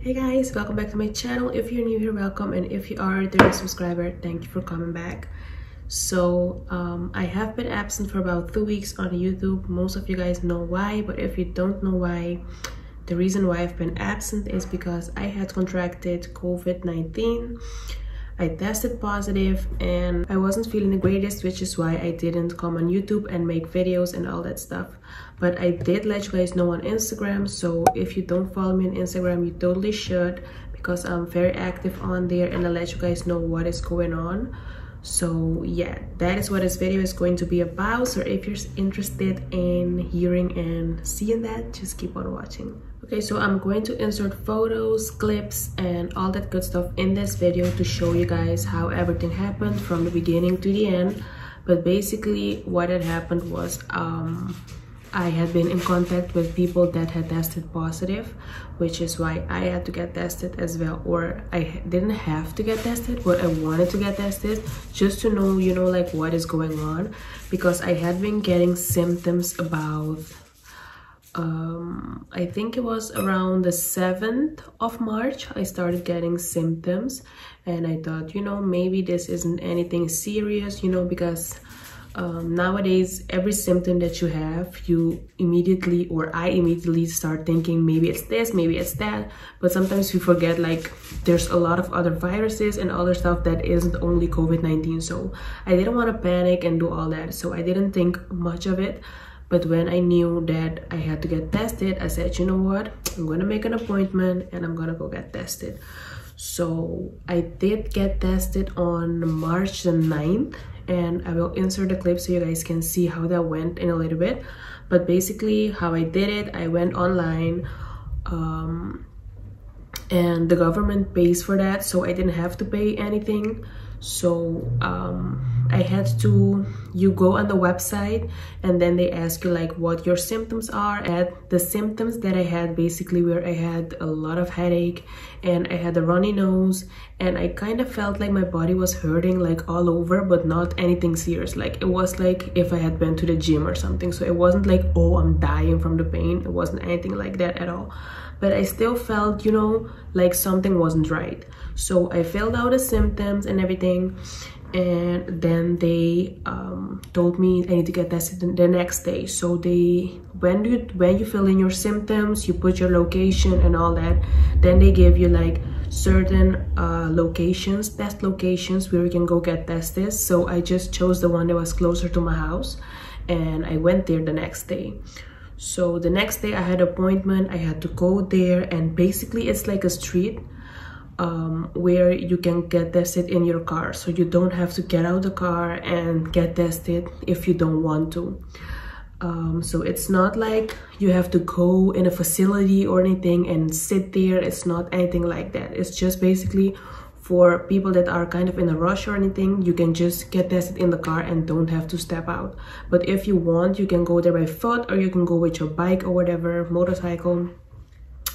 Hey guys, welcome back to my channel. If you're new here, welcome, and if you are a new subscriber, thank you for coming back. So I have been absent for about 2 weeks on YouTube. Most of you guys know why, but if you don't know why, the reason why I've been absent is because I had contracted COVID-19. I tested positive and I wasn't feeling the greatest, which is why I didn't come on YouTube and make videos and all that stuff. But I did let you guys know on Instagram, so if you don't follow me on Instagram, you totally should, because I'm very active on there and I let you guys know what is going on. So yeah, that is what this video is going to be about. So if you're interested in hearing and seeing that, just keep on watching. Okay, so I'm going to insert photos, clips, and all that good stuff in this video to show you guys how everything happened from the beginning to the end. But basically what had happened was I had been in contact with people that had tested positive, which is why I had to get tested as well. Or I didn't have to get tested, but I wanted to get tested just to know, you know, like what is going on, because I had been getting symptoms about I think it was around the 7th of March I started getting symptoms, and I thought, you know, maybe this isn't anything serious, you know, because nowadays every symptom that you have, you immediately, or I immediately start thinking maybe it's this, maybe it's that. But sometimes we forget, like, there's a lot of other viruses and other stuff that isn't only COVID-19. So I didn't want to panic and do all that, so I didn't think much of it. But when I knew that I had to get tested, I said, you know what, I'm gonna make an appointment and I'm gonna go get tested. So I did get tested on March the 9th, and I will insert the clip so you guys can see how that went in a little bit. But basically how I did it, I went online, and the government pays for that, so I didn't have to pay anything. So I had to, you go on the website and then they ask you like what your symptoms are. And the symptoms that I had basically were, I had a lot of headache and I had a runny nose, and I kind of felt like my body was hurting like all over, but not anything serious. Like it was like if I had been to the gym or something. So it wasn't like, oh, I'm dying from the pain. It wasn't anything like that at all. But I still felt, you know, like something wasn't right. So I filled out the symptoms and everything, and then they told me I need to get tested the next day. So they, when you fill in your symptoms, you put your location and all that, then they give you like certain locations, test locations where you can go get tested. So I just chose the one that was closer to my house, and I went there the next day. So the next day I had an appointment, I had to go there, and basically it's like a street where you can get tested in your car. So you don't have to get out the car and get tested if you don't want to. So it's not like you have to go in a facility or anything and sit there. It's not anything like that. It's just basically for people that are kind of in a rush or anything. You can just get tested in the car and don't have to step out. But if you want, you can go there by foot, or you can go with your bike or whatever, motorcycle.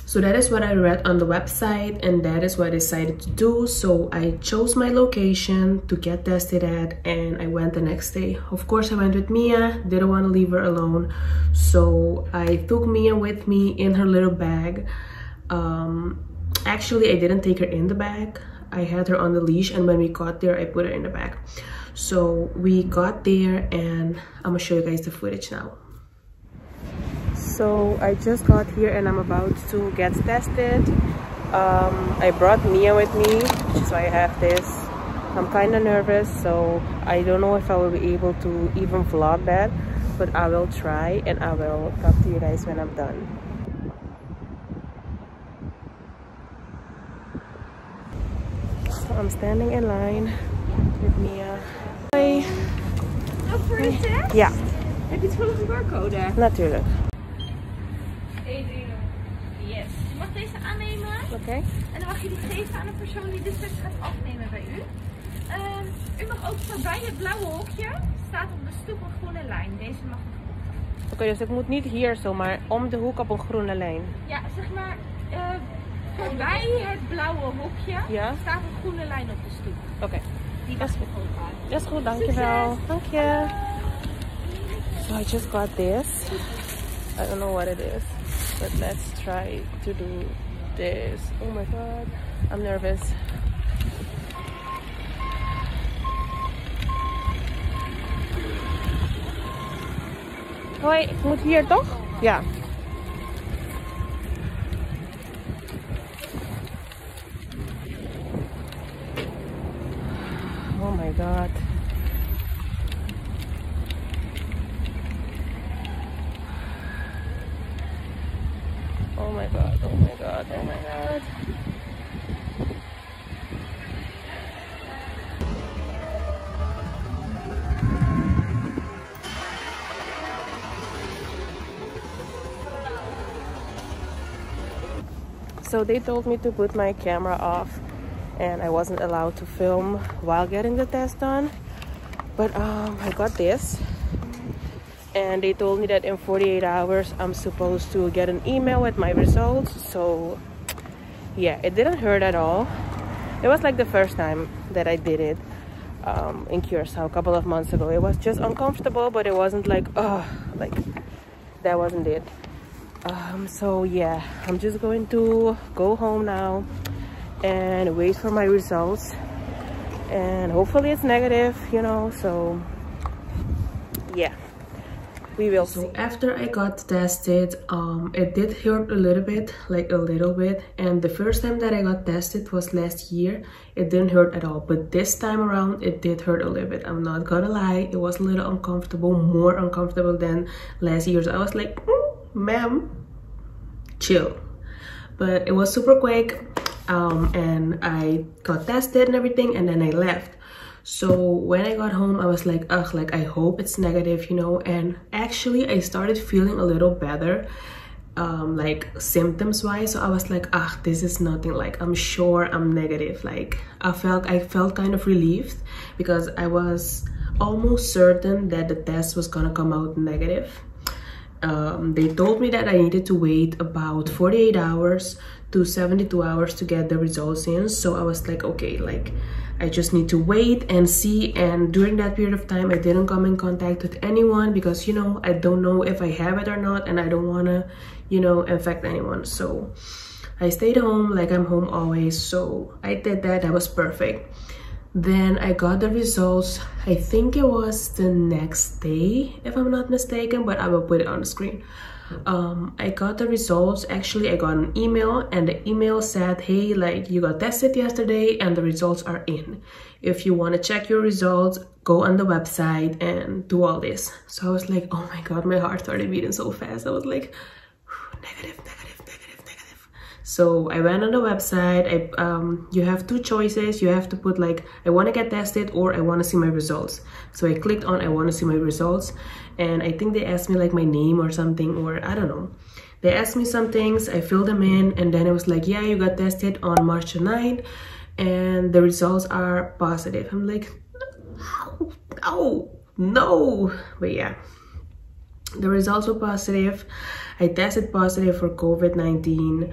So that is what I read on the website, and that is what I decided to do. So I chose my location to get tested at, and I went the next day. Of course, I went with Mia, didn't want to leave her alone. So I took Mia with me in her little bag. Actually, I didn't take her in the bag. I had her on the leash, and when we got there, I put her in the bag. So we got there, and I'm gonna show you guys the footage now. So I just got here and I'm about to get tested. I brought Mia with me, so I have this. I'm kind of nervous, so I don't know if I will be able to even vlog that, but I will try, and I will talk to you guys when I'm done. So I'm standing in line with Mia. Hoi. Oh, voor de test? Ja. Heb je het voor een barcode? Natuurlijk. Yes. Je mag deze aannemen. Oké. En dan mag je die geven aan de persoon die de test gaat afnemen bij u. U mag ook voorbij het blauwe hokje. Staat op de stoep een groene lijn. Deze mag nog opgaan. Oké, dus ik moet niet hier zomaar om de hoek op een groene lijn. Ja, zeg maar voorbij het blauwe hokje staat een groene lijn op de stoep. Oké. Die mag nog opgaan. Dat is goed, dankjewel. Dank je. So I just got this. I don't know what it is, but let's try to do this. Oh my god, I'm nervous. Hoi, ik moet hier toch? Ja. Oh my god. Oh my god, oh my god, oh my god. So they told me to put my camera off and I wasn't allowed to film while getting the test done. But I got this. And they told me that in 48 hours I'm supposed to get an email with my results. So yeah, it didn't hurt at all. It was like the first time that I did it in Curacao a couple of months ago. It was just uncomfortable, but it wasn't like, oh, like that wasn't it. So yeah, I'm just going to go home now and wait for my results, and hopefully it's negative, you know. So yeah, we will see. So after I got tested, it did hurt a little bit, like a little bit. And the first time that I got tested was last year. It didn't hurt at all, but this time around it did hurt a little bit. I'm not gonna lie, it was a little uncomfortable, more uncomfortable than last year. So I was like, ma'am, chill. But it was super quick, and I got tested and everything, and then I left. So when I got home, I was like, ugh, like I hope it's negative, you know. And actually I started feeling a little better, like symptoms wise. So I was like, ah, this is nothing, like I'm sure I'm negative. Like I felt kind of relieved because I was almost certain that the test was gonna come out negative. They told me that I needed to wait about 48 hours to 72 hours to get the results in. So I was like, okay, like I just need to wait and see. And during that period of time, I didn't come in contact with anyone because, you know, I don't know if I have it or not, and I don't want to, you know, infect anyone. So I stayed home, like I'm home always. So I did that. That was perfect. Then I got the results, I think it was the next day, if I'm not mistaken, but I will put it on the screen. I got the results. Actually, I got an email, and the email said, hey, like you got tested yesterday and the results are in. If you want to check your results, go on the website and do all this. So I was like, oh my god, my heart started beating so fast. I was like, negative. So I went on the website. You have two choices. You have to put like, I want to get tested or I want to see my results. So I clicked on I want to see my results, and I think they asked me like my name or something, or I don't know. They asked me some things, I filled them in, and then it was like, yeah, you got tested on March 9th and the results are positive. I'm like, no. But yeah, the results were positive. I tested positive for COVID-19.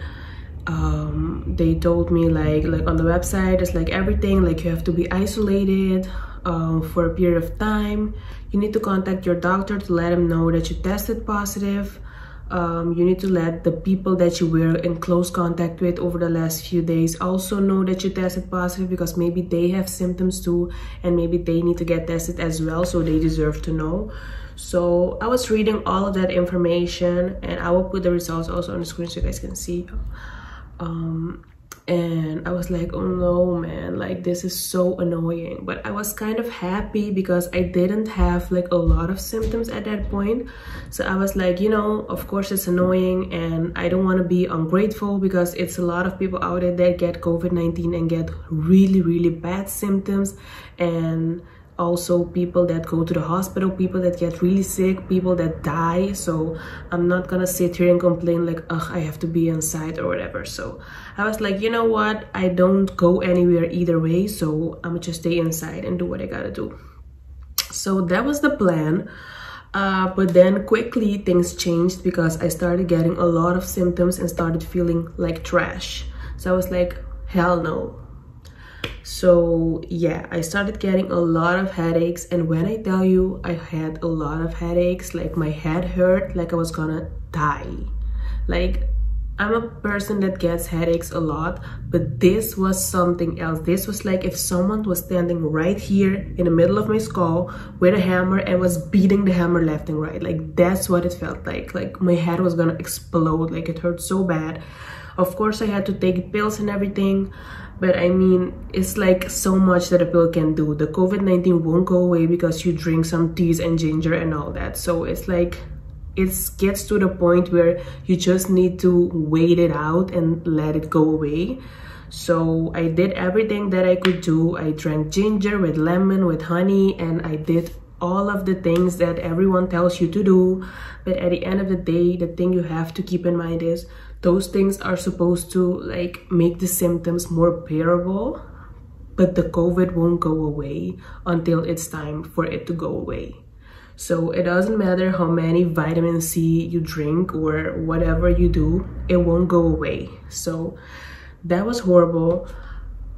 They told me like on the website, it's like everything, like you have to be isolated for a period of time. You need to contact your doctor to let him know that you tested positive. You need to let the people that you were in close contact with over the last few days also know that you tested positive, because maybe they have symptoms too and maybe they need to get tested as well, so they deserve to know. So I was reading all of that information, and I will put the results also on the screen so you guys can see. And I was like, oh no, man, like this is so annoying. But I was kind of happy because I didn't have like a lot of symptoms at that point. So I was like, you know, of course it's annoying, and I don't want to be ungrateful because it's a lot of people out there that get COVID-19 and get really bad symptoms, and also people that go to the hospital, people that get really sick, people that die. So I'm not gonna sit here and complain like, ugh, I have to be inside or whatever. So I was like, you know what, I don't go anywhere either way, so I'm gonna just stay inside and do what I gotta do. So that was the plan. But then quickly things changed because I started getting a lot of symptoms and started feeling like trash. So I was like, hell no. So yeah, I started getting a lot of headaches, and when I tell you I had a lot of headaches, like my head hurt like I was gonna die. Like I'm a person that gets headaches a lot, but this was something else. This was like if someone was standing right here in the middle of my skull with a hammer and was beating the hammer left and right. Like that's what it felt like. Like my head was gonna explode. Like it hurt so bad. Of course I had to take pills and everything, but I mean, it's like so much that a pill can do. The COVID-19 won't go away because you drink some teas and ginger and all that. So it's like, it gets to the point where you just need to wait it out and let it go away. So I did everything that I could do. I drank ginger with lemon, with honey, and I did all of the things that everyone tells you to do. But at the end of the day, the thing you have to keep in mind is those things are supposed to like make the symptoms more bearable, but the COVID won't go away until it's time for it to go away. So it doesn't matter how many vitamin C you drink or whatever you do, it won't go away. So that was horrible.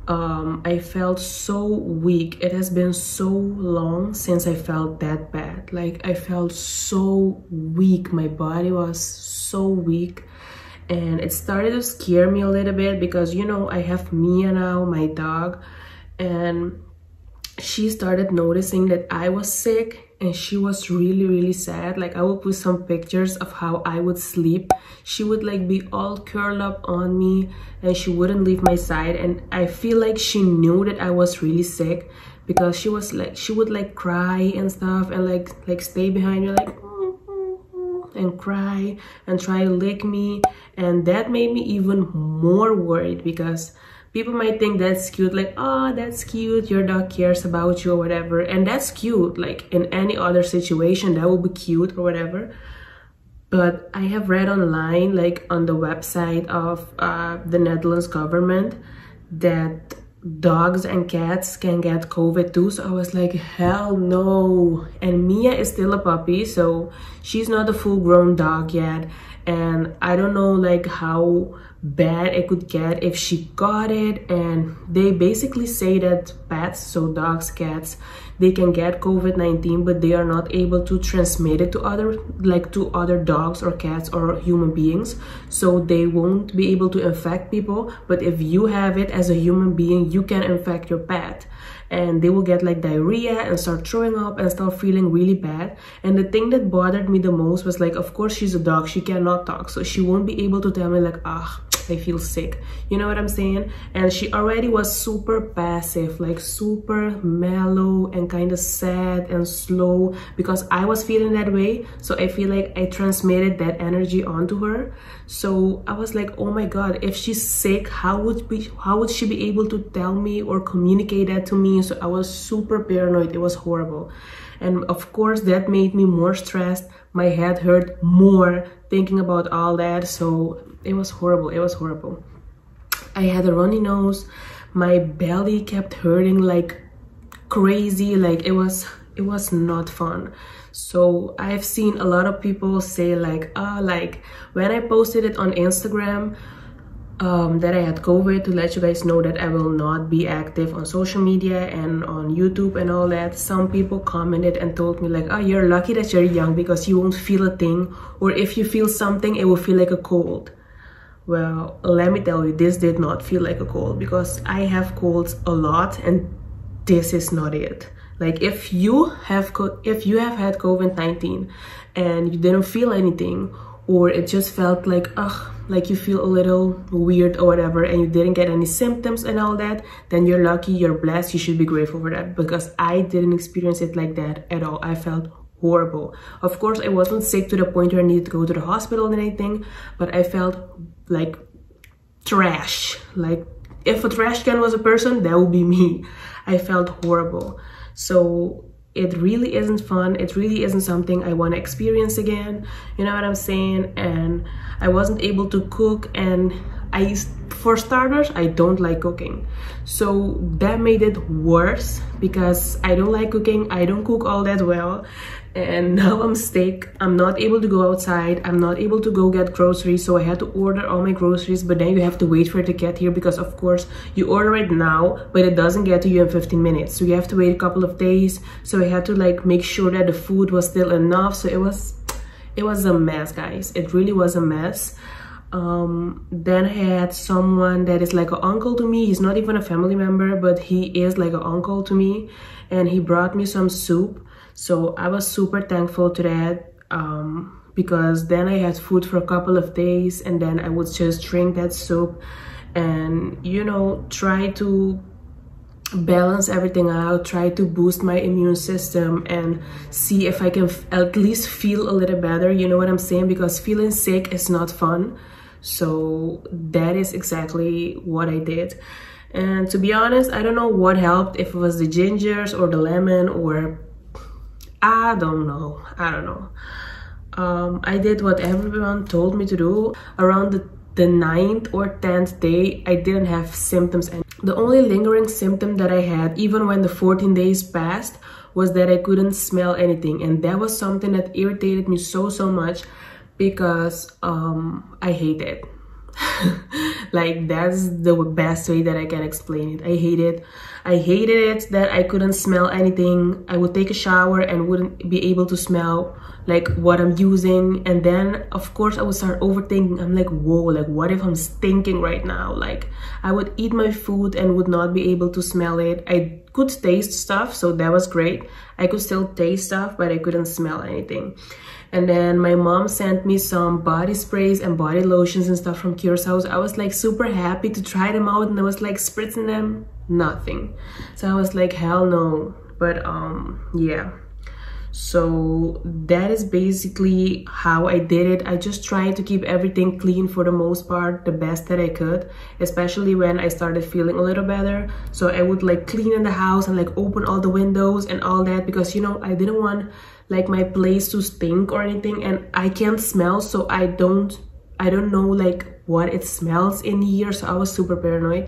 I felt so weak. It has been so long since I felt that bad. Like I felt so weak. My body was so weak. And it started to scare me a little bit because, you know, I have Mia now, my dog, and she started noticing that I was sick and she was really sad. Like I would put some pictures of how I would sleep. She would like be all curled up on me and she wouldn't leave my side, and I feel like she knew that I was really sick because she was like, she would like cry and stuff and like stay behind me like and cry and try to lick me, and that made me even more worried because people might think that's cute, like, oh, that's cute, your dog cares about you or whatever, and that's cute. Like in any other situation that would be cute or whatever. But I have read online, like on the website of the Netherlands government, that dogs and cats can get COVID too. So I was like, hell no. And Mia is still a puppy, so she's not a full-grown dog yet, and I don't know like how bad it could get if she got it. And they basically say that pets, so dogs, cats, they can get COVID-19, but they are not able to transmit it to other dogs or cats or human beings, so they won't be able to infect people. But if you have it as a human being, you can infect your pet, and they will get like diarrhea and start throwing up and start feeling really bad. And the thing that bothered me the most was like, of course she's a dog, she cannot talk, so she won't be able to tell me like, ah, I feel sick, you know what I'm saying? And she already was super passive, like super mellow and kind of sad and slow because I was feeling that way. So I feel like I transmitted that energy onto her. So I was like, oh my god, if she's sick, how would she be able to tell me or communicate that to me? So I was super paranoid. It was horrible. And of course that made me more stressed. My head hurt more thinking about all that. So it was horrible. It was horrible. I had a runny nose. My belly kept hurting like crazy. Like it was not fun. So I've seen a lot of people say like, like when I posted it on Instagram, that I had COVID, to let you guys know that I will not be active on social media and on YouTube and all that. Some people commented and told me like, oh, you're lucky that you're young because you won't feel a thing, or if you feel something, it will feel like a cold. Well, let me tell you, this did not feel like a cold because I have colds a lot, and this is not it. Like if you have had COVID-19 and you didn't feel anything, or it just felt like, like you feel a little weird or whatever, and you didn't get any symptoms and all that, then you're lucky, you're blessed, you should be grateful for that, because I didn't experience it like that at all. I felt horrible. Of course, I wasn't sick to the point where I needed to go to the hospital and anything, but I felt like trash. Like if a trash can was a person, that would be me. I felt horrible. So it really isn't fun. It really isn't something I want to experience again. You know what I'm saying? And I wasn't able to cook, and for starters, I don't like cooking. So that made it worse because I don't like cooking. I don't cook all that well. And now I'm sick. I'm not able to go outside. I'm not able to go get groceries. So I had to order all my groceries, but then you have to wait for it to get here because of course you order it now, but it doesn't get to you in 15 minutes. So you have to wait a couple of days. So I had to like make sure that the food was still enough. So it was a mess, guys. It really was a mess. Then I had someone that is like an uncle to me. He's not even a family member, but he is like an uncle to me, and he brought me some soup. So I was super thankful to that, because then I had food for a couple of days, and then I would just drink that soup and, you know, try to balance everything out, try to boost my immune system and see if I can at least feel a little better, you know what I'm saying? Because feeling sick is not fun. So that is exactly what I did. And to be honest, I don't know what helped, if it was the gingers or the lemon, or I don't know. I did what everyone told me to do. Around the 9th or 10th day, I didn't have symptoms. And the only lingering symptom that I had, even when the 14 days passed, was that I couldn't smell anything. And that was something that irritated me so much, because I hate it. Like, that's the best way that I can explain it. I hated it that I couldn't smell anything. I would take a shower and wouldn't be able to smell like what I'm using, and then of course I would start overthinking. I'm like, whoa, like what if I'm stinking right now? Like, I would eat my food and would not be able to smell it. I could taste stuff, so that was great. I could still taste stuff, but I couldn't smell anything. And then my mom sent me some body sprays and body lotions and stuff from Curacao. So I was like super happy to try them out, and I was like spritzing them, nothing. So I was like, hell no. But yeah. So that is basically how I did it. I just tried to keep everything clean for the most part, the best that I could, especially when I started feeling a little better. So I would like clean in the house and like open all the windows and all that, because, you know, I didn't want like my place to stink or anything, and I can't smell, so I don't know like what it smells in here. So I was super paranoid.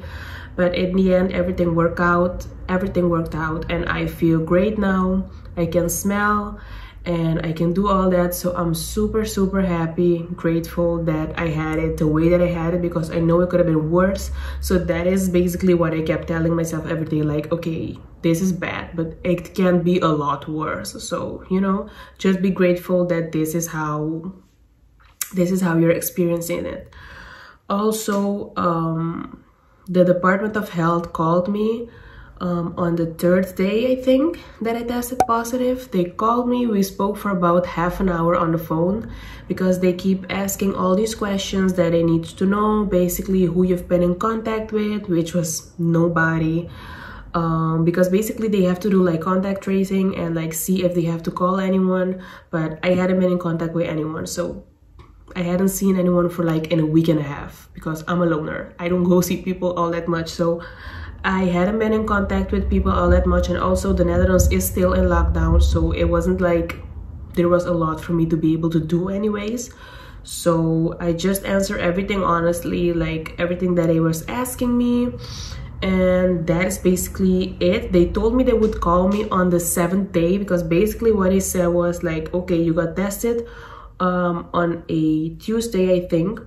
But in the end, everything worked out, and I feel great now. I can smell and I can do all that. So I'm super happy, grateful that I had it the way that I had it, because I know it could have been worse. So that is basically what I kept telling myself every day, like, okay, this is bad, but it can be a lot worse. So, you know, just be grateful that this is how you're experiencing it. Also, the Department of Health called me on the 3rd day, I think, that I tested positive. They called me. We spoke for about half an hour on the phone, because they keep asking all these questions that I need to know, basically who you've been in contact with, which was nobody. Because basically they have to do like contact tracing and like see if they have to call anyone, but I hadn't been in contact with anyone. So I hadn't seen anyone for like in a week and a half, because I'm a loner. I don't go see people all that much. So I hadn't been in contact with people all that much. And also the Netherlands is still in lockdown, so it wasn't like there was a lot for me to be able to do anyways. So I just answered everything honestly, like everything that they was asking me. And that is basically it. They told me they would call me on the 7th day, because basically what he said was like, okay, you got tested on a Tuesday, I think,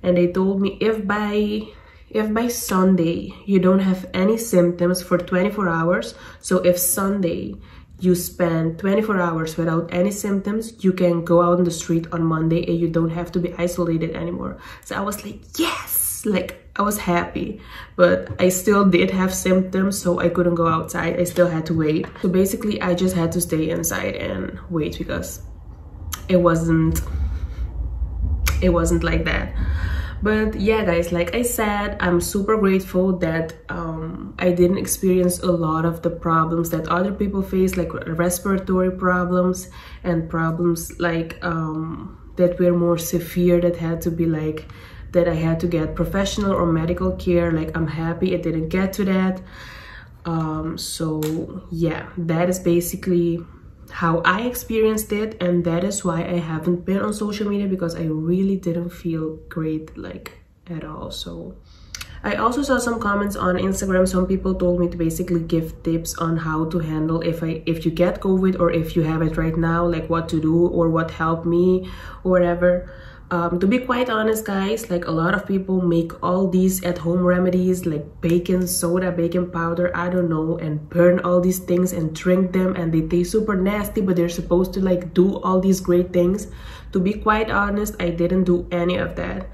and they told me if by Sunday you don't have any symptoms for 24 hours, so if Sunday you spend 24 hours without any symptoms, you can go out on the street on Monday and you don't have to be isolated anymore. So I was like, yes, like I was happy, but I still did have symptoms, so I couldn't go outside. I still had to wait. So basically I just had to stay inside and wait, because it wasn't like that. But yeah, guys, like I said, I'm super grateful that I didn't experience a lot of the problems that other people face, like respiratory problems and problems like that were more severe, that had to be like, that I had to get professional or medical care. Like, I'm happy it didn't get to that. So yeah, that is basically how I experienced it, and that is why I haven't been on social media, because I really didn't feel great like at all. So I also saw some comments on Instagram. Some people told me to basically give tips on how to handle if you get COVID, or if you have it right now, like what to do or what helped me or whatever. To be quite honest, guys, like a lot of people make all these at-home remedies like baking soda, baking powder, I don't know, and burn all these things and drink them, and they taste super nasty, but they're supposed to like do all these great things. To be quite honest, I didn't do any of that,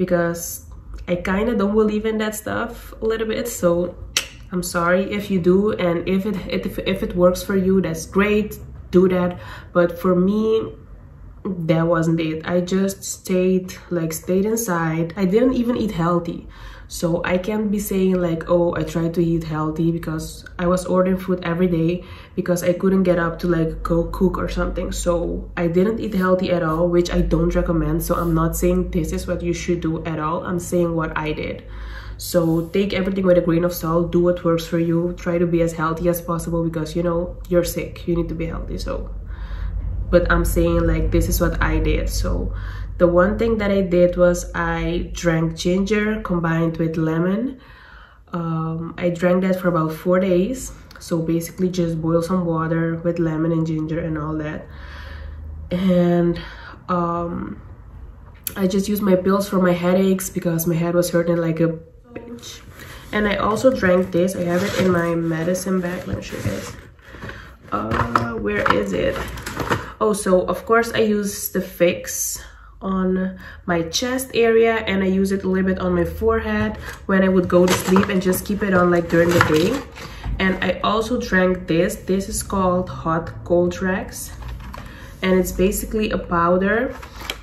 because I kind of don't believe in that stuff a little bit. So I'm sorry if you do, and if it works for you, that's great, do that. But for me, that wasn't it. I just stayed inside. I didn't even eat healthy, so I can't be saying like, oh, I tried to eat healthy, because I was ordering food every day because I couldn't get up to like go cook or something. So I didn't eat healthy at all, which I don't recommend. So I'm not saying this is what you should do at all. I'm saying what I did. So take everything with a grain of salt, do what works for you, try to be as healthy as possible, because you know you're sick, you need to be healthy. So but I'm saying like this is what I did. So the one thing that I did was I drank ginger combined with lemon. I drank that for about 4 days. So basically just boil some water with lemon and ginger and all that. And I just used my pills for my headaches because my head was hurting like a bitch. And I also drank this. I have it in my medicine bag. Let me show you guys. Where is it? Oh, so of course I use the fix on my chest area, and I use it a little bit on my forehead when I would go to sleep, and just keep it on like during the day. And I also drank this. This is called Hot Cold Rex, and it's basically a powder,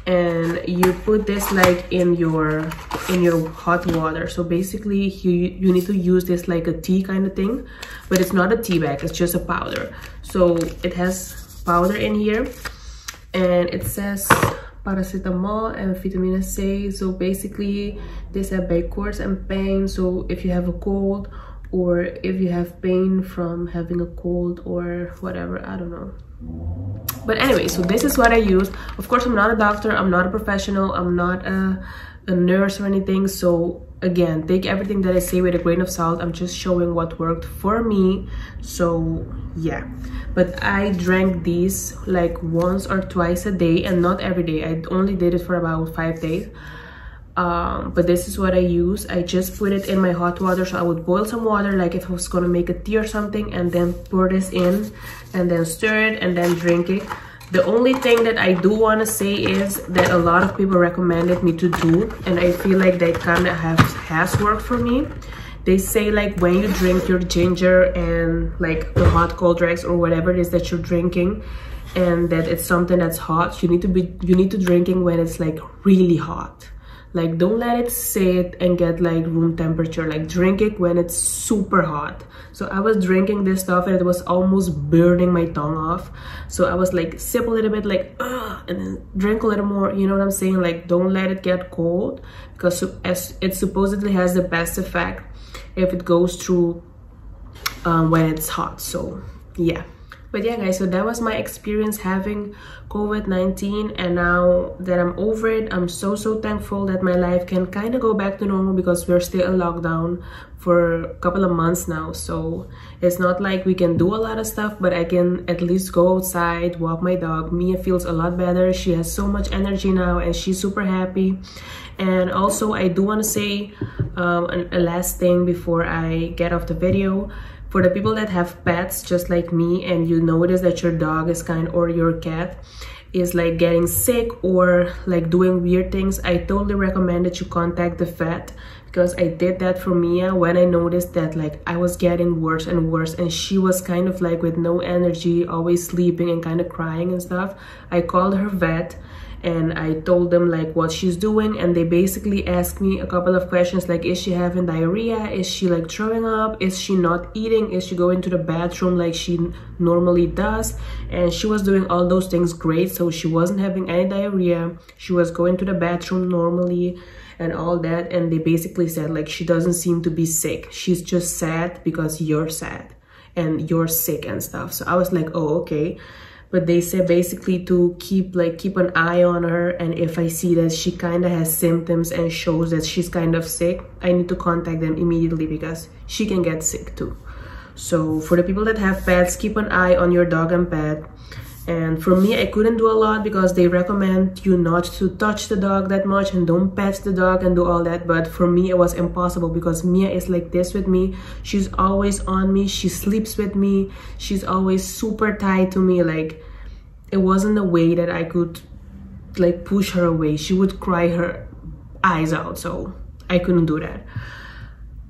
and you put this like in your hot water. So basically you need to use this like a tea kind of thing, but it's not a tea bag, it's just a powder. So it has powder in here, and it says paracetamol and vitamin C. So basically these are bakhuisje and pain. So if you have a cold, or if you have pain from having a cold or whatever, I don't know. But anyway, so this is what I use. Of course, I'm not a doctor, I'm not a professional, I'm not a nurse or anything. So again, take everything that I say with a grain of salt. I'm just showing what worked for me. So yeah, but I drank these like once or twice a day, and not every day. I only did it for about 5 days. But this is what I use. I just put it in my hot water. So I would boil some water, like if I was gonna make a tea or something, and then pour this in, and then stir it, and then drink it. The only thing that I do want to say is that a lot of people recommended me to do, and I feel like that kind of has worked for me. They say like when you drink your ginger and like the hot cold Rex or whatever it is that you're drinking, and that it's something that's hot, you need to drinking when it's like really hot. Like don't let it sit and get like room temperature. Like drink it when it's super hot. So I was drinking this stuff and it was almost burning my tongue off. So I was like sip a little bit like and then drink a little more. You know what I'm saying? Like don't let it get cold, because it supposedly has the best effect if it goes through when it's hot. So yeah. But yeah guys, so that was my experience having COVID-19, and now that I'm over it, I'm so thankful that my life can kind of go back to normal, because we're still in lockdown for a couple of months now. So it's not like we can do a lot of stuff, but I can at least go outside, walk my dog. Mia feels a lot better. She has so much energy now and she's super happy. And also I do want to say a last thing before I get off the video. For the people that have pets just like me, and you notice that your dog is or your cat is like getting sick or like doing weird things, I totally recommend that you contact the vet, because I did that for Mia when I noticed that like I was getting worse and worse, and she was kind of like with no energy, always sleeping and kind of crying and stuff. I called her vet and I told them like what she's doing, and they basically asked me a couple of questions like, is she having diarrhea, is she like throwing up, is she not eating, is she going to the bathroom like she normally does? And she was doing all those things great. So she wasn't having any diarrhea, she was going to the bathroom normally and all that. And they basically said like, she doesn't seem to be sick, she's just sad because you're sad and you're sick and stuff. So I was like, oh okay. But they said basically to keep an eye on her, and if I see that she kind of has symptoms and shows that she's kind of sick, I need to contact them immediately, because she can get sick too. So for the people that have pets, keep an eye on your dog and pet. And for me, I couldn't do a lot because they recommend you not to touch the dog that much and don't pet the dog and do all that. But for me, it was impossible because Mia is like this with me. She's always on me. She sleeps with me. She's always super tied to me. Like, it wasn't a way that I could like push her away. She would cry her eyes out, so I couldn't do that.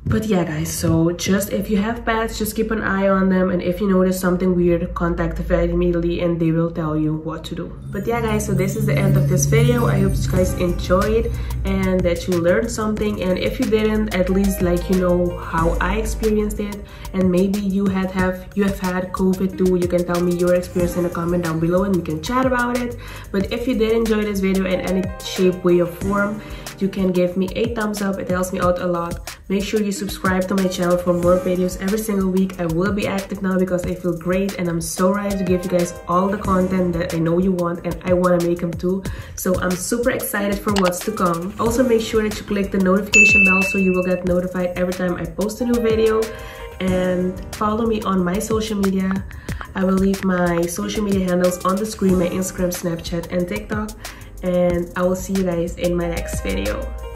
But yeah guys, so just if you have pets, just keep an eye on them, and if you notice something weird, contact the vet immediately and they will tell you what to do. But yeah guys, so this is the end of this video. I hope you guys enjoyed and that you learned something, and if you didn't, at least like you know how I experienced it, and maybe you have had COVID too. You can tell me your experience in the comment down below and we can chat about it. But if you did enjoy this video in any shape, way or form, you can give me a thumbs up. It helps me out a lot. Make sure you subscribe to my channel for more videos every single week. I will be active now because I feel great and I'm so ready to give you guys all the content that I know you want, and I want to make them too. So I'm super excited for what's to come. Also make sure that you click the notification bell so you will get notified every time I post a new video, and follow me on my social media. I will leave my social media handles on the screen, my Instagram, Snapchat and TikTok, and I will see you guys in my next video.